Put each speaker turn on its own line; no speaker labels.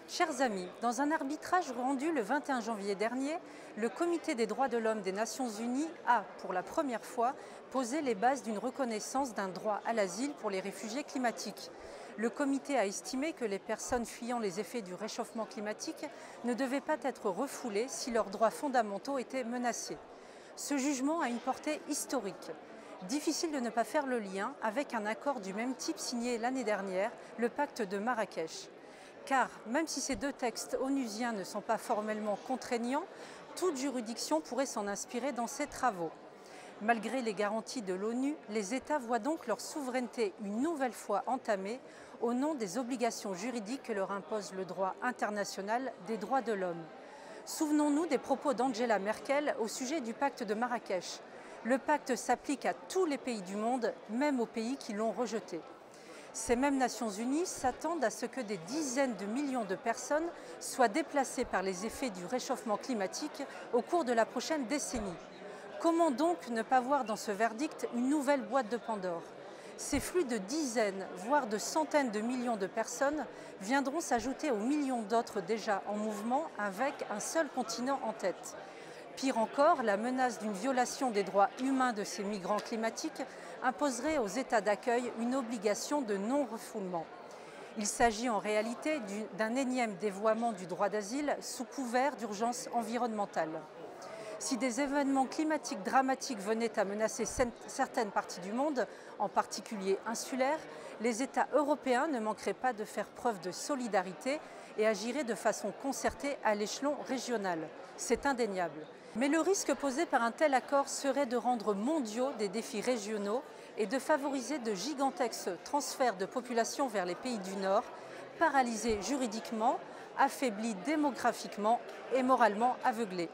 Chers amis, dans un arbitrage rendu le 21 janvier dernier, le Comité des droits de l'homme des Nations Unies a, pour la première fois, posé les bases d'une reconnaissance d'un droit à l'asile pour les réfugiés climatiques. Le comité a estimé que les personnes fuyant les effets du réchauffement climatique ne devaient pas être refoulées si leurs droits fondamentaux étaient menacés. Ce jugement a une portée historique. Difficile de ne pas faire le lien avec un accord du même type signé l'année dernière, le pacte de Marrakech. Car même si ces deux textes onusiens ne sont pas formellement contraignants, toute juridiction pourrait s'en inspirer dans ses travaux. Malgré les garanties de l'ONU, les États voient donc leur souveraineté une nouvelle fois entamée au nom des obligations juridiques que leur impose le droit international des droits de l'homme. Souvenons-nous des propos d'Angela Merkel au sujet du pacte de Marrakech. Le pacte s'applique à tous les pays du monde, même aux pays qui l'ont rejeté. Ces mêmes Nations Unies s'attendent à ce que des dizaines de millions de personnes soient déplacées par les effets du réchauffement climatique au cours de la prochaine décennie. Comment donc ne pas voir dans ce verdict une nouvelle boîte de Pandore? Ces flux de dizaines, voire de centaines de millions de personnes viendront s'ajouter aux millions d'autres déjà en mouvement avec un seul continent en tête. Pire encore, la menace d'une violation des droits humains de ces migrants climatiques imposerait aux États d'accueil une obligation de non-refoulement. Il s'agit en réalité d'un énième dévoiement du droit d'asile sous couvert d'urgence environnementale. Si des événements climatiques dramatiques venaient à menacer certaines parties du monde, en particulier insulaires, les États européens ne manqueraient pas de faire preuve de solidarité et agiraient de façon concertée à l'échelon régional. C'est indéniable. Mais le risque posé par un tel accord serait de rendre mondiaux des défis régionaux et de favoriser de gigantesques transferts de population vers les pays du Nord, paralysés juridiquement, affaiblis démographiquement et moralement aveuglés.